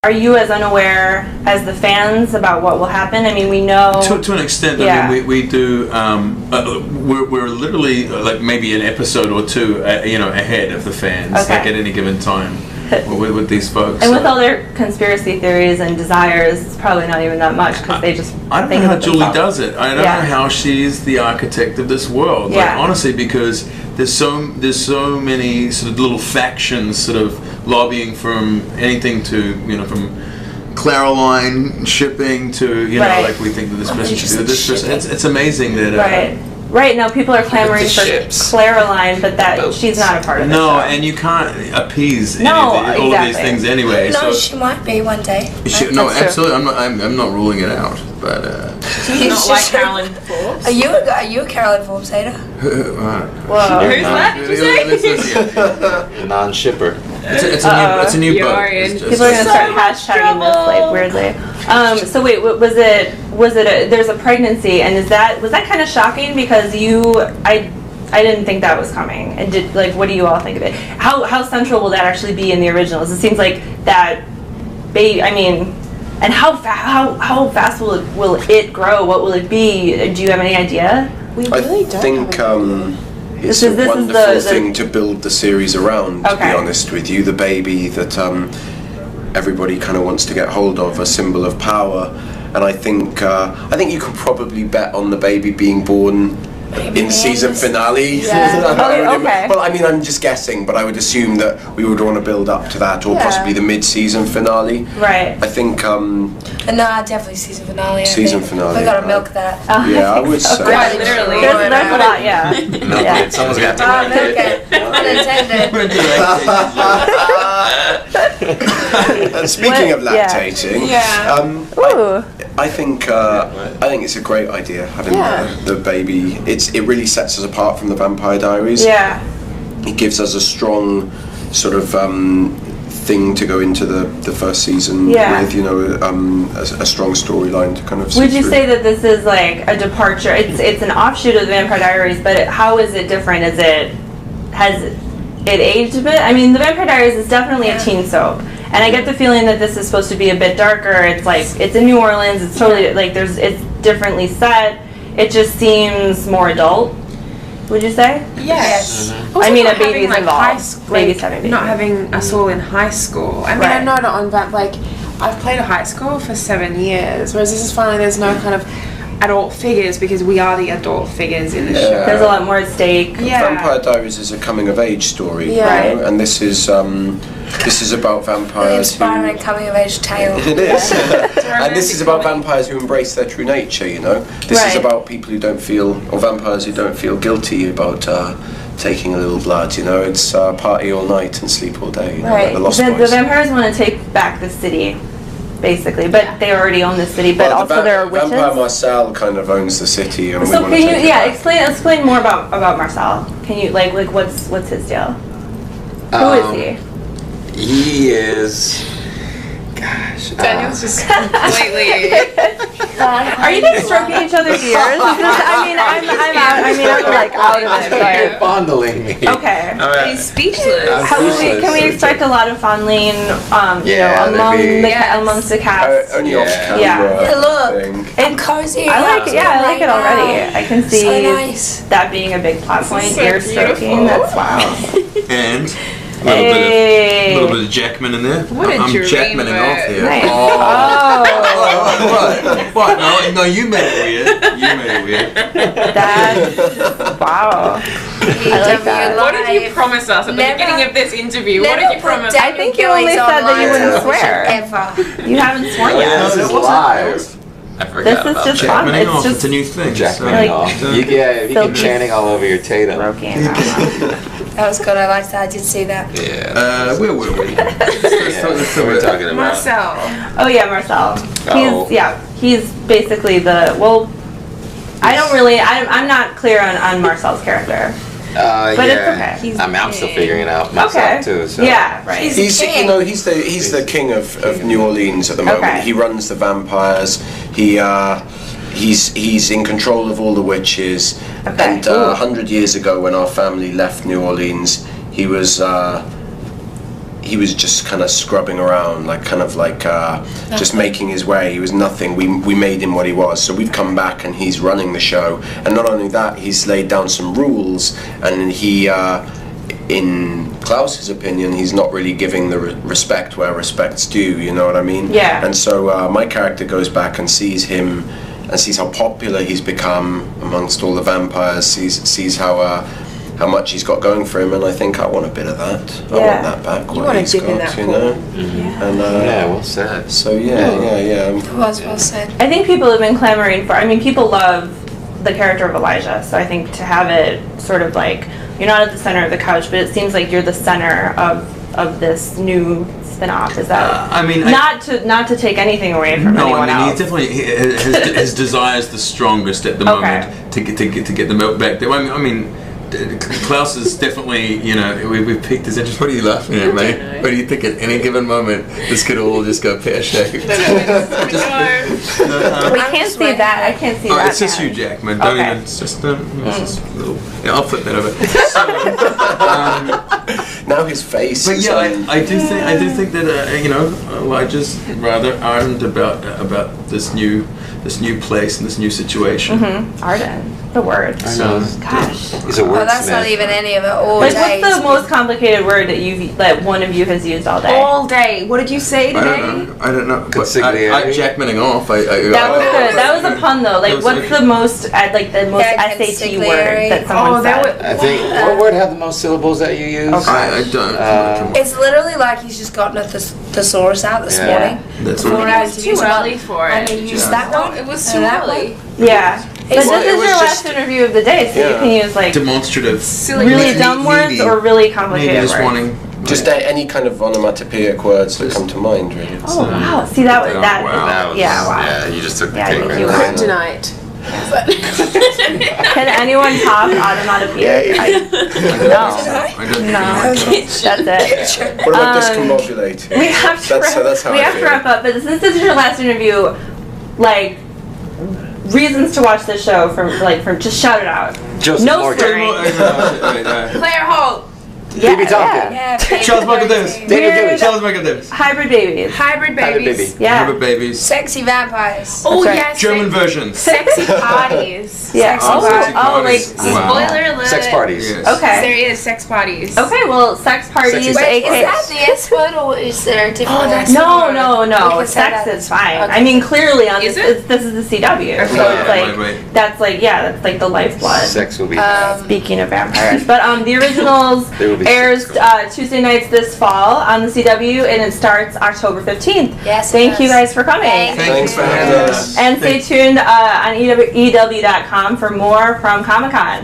are you as unaware as the fans about what will happen? I mean, we know to an extent. I mean, we do. We're literally like maybe an episode or two, ahead of the fans, like at any given time. With these folks, and with all their conspiracy theories and desires, it's probably not even that much because they just. I don't know how Julie does it. I don't know how she's the architect of this world. Like, honestly, because there's so many sort of little factions sort of lobbying from anything to from Claroline shipping to like we think that this person should do this person. It's amazing that. Right now, people are clamoring for Claroline, but she's not a part of it. No, and you can't appease all of these things anyway. No, she might be one day. No, absolutely. I'm not ruling it out, but. You not like Caroline Forbes? Are you a Caroline Forbes hater? Whoa. Who's that? Did you say? Non-shipper. It's a new book. People are gonna start hashtagging this like weirdly. So wait, was it? There's a pregnancy, and was that kind of shocking because I didn't think that was coming. And what do you all think of it? How central will that actually be in the originals? It seems like that baby. I mean, and how fast will it grow? What will it be? Do you have any idea? We really don't. It's a wonderful thing to build the series around, to be honest with you. The baby that everybody kind of wants to get hold of, a symbol of power. And I think you could probably bet on the baby being born in season finale. Okay. Well, I mean, I'm just guessing, but I would assume that we would want to build up to that, or possibly the mid-season finale. Right. I think. No, definitely season finale. Finale. We gotta milk that. Yeah, I would say. Quite literally. There's a lot, Someone's got to milk it. Unintended. Speaking of lactating, I think it's a great idea having the baby. It really sets us apart from the Vampire Diaries. Yeah. It gives us a strong sort of thing to go into the first season with, a strong storyline to kind of. Would you say that this is like a departure? It's an offshoot of the Vampire Diaries, but how is it different? Has it aged a bit? I mean, the Vampire Diaries is definitely a teen soap. And I get the feeling that this is supposed to be a bit darker. It's like, it's in New Orleans. It's totally, it's differently set. It just seems more adult. Would you say? Yes. I mean, a baby's involved. Baby's having babies. Not having us all in high school. I mean, I know not on that, I've played a high school for 7 years, whereas this is finally, there's no kind of adult figures because we are the adult figures in the show. There's a lot more at stake. Vampire Diaries is a coming of age story, and this is about vampires. Inspiring coming of age tale. It is, and this is about vampires who embrace their true nature. This is about people who don't feel, or vampires who don't feel guilty about taking a little blood. It's party all night and sleep all day. Right. The Lost The Boys. vampires want to take back the city, basically, but they already own the city. But also there are witches. Vampire Marcel kind of owns the city, and so can you explain more about Marcel? Can you like what's his deal? Who is he? He is. Gosh. Daniel's just completely. Are you guys stroking each other's ears? I'm like out of it. You're fondling me. Okay. He's speechless. Can we expect a lot of fondling? Amongst the cast. Only off camera. Look, I'm cozy. I like it already. I can see so nice. that being a big plot point. So Ear stroking. That's wow. And a little bit of Jackman in there. What a I'm dream Jackmaning off here. Nice. What? No, you made it weird. Wow. I like that. What did you promise us at the beginning of this interview? What did you promise? I think you only said that you wouldn't swear. Ever. You haven't sworn yet. This is live. I forgot This is about just that. fun. Jackmaning off. It's It's a new thing. Jackmaning off. You keep chanting all over your Tatum. That was good. I liked that. I did see that. Yeah. Where were we? We're talking about Marcel. Oh yeah, Marcel. Oh. He's basically I'm not clear on Marcel's character. But it's okay. I'm still figuring it out myself too. So. Yeah, right. He's the king of New Orleans at the moment. Okay. He runs the vampires. He's in control of all the witches. Okay. And 100 years ago, when our family left New Orleans, he was he was just kind of scrubbing around, like just making his way. He was nothing. We made him what he was. So we've come back and he's running the show. And not only that, he's laid down some rules, and he, in Klaus's opinion, he's not really giving the respect where respect's due. You know what I mean? Yeah. And so my character goes back and sees him, and sees how popular he's become amongst all the vampires. Sees how much he's got going for him, and I think I want a bit of that. I want that back. You want to dip in that pool. And, well said. So yeah. It was well said. I think people have been clamoring for. I mean, people love the character of Elijah. So I think to have it sort of like you're not at the center of the couch, but it seems like you're the center of this new spin-off. Is that? I mean, not to take anything away from anyone else. He definitely his desire is the strongest at the moment to get the milk back there. I mean. Klaus is definitely, we've picked his interest. What are you laughing at, mate? What do you think at any given moment this could all just go pear-shaped? We can't see that. I can't see that. It's just Hugh Jackman. Don't even. It's just a little. Yeah, I'll flip that over. Now his face. But yeah, I do think that Elijah's rather ardent about this new place and this new situation. Ardent. The word. I know. Gosh. He's a wordsmith. Well, that's not even any of it. All Like, day. what's the most complicated word that one of you has used all day? All day. What did you say today? I don't know. Consigliere. Jackmaning off. That was good. That was a pun though. Like, what's the most SAT word that someone said? I think what word had the most syllables that you use? Okay. I don't. It's literally like he's just gotten a thesaurus out this morning. That's Before I had to Too use early for And it. he used that one. It was too that early. Yeah. But Well, this it is was your just- last interview of the day, so you can use like Demonstrative. really dumb words Needy. or really complicated Just words. wanting. Just any kind of onomatopoeic words that come to mind, really. Oh wow! See that was that. Wow. Yeah, you just took the Yeah, I cake think right you there. won. Tonight. Can anyone top onomatopoeia? No. That's it. What about discombobulating? We have to That's how I feel. wrap up. But since this is your last interview, like reasons to watch this show from just shout it out. Joseph No Morgan. swearing. Claire Holt. Phoebe Tonkin. Yeah, Charles Michael Davis. Weird Charles Michael Davis. hybrid babies. Hybrid Hybrid babies. baby. Yeah. Hybrid babies. Sexy vampires. Oh, That's right. yes. German versions. Sexy parties. Yeah. Oh, sexy Like parties. Wow. Spoiler alert. Sex parties. Yes. okay. There is sex parties. Okay. Well, sex parties. Sexy Wait, is aka that the S word or is there a different one? that's- No. We can say Sex that. is fine. Okay. I mean, clearly on Is this is the CW, so Yeah, it's like right. that's like that's like the lifeblood. Sex will be. Speaking of vampires, but the originals There will be airs sex Tuesday nights this fall on the CW, and it starts October 15th. Yes, it Thank you does. guys for coming. Thanks for having us. And stay tuned on EW.com for more from Comic-Con.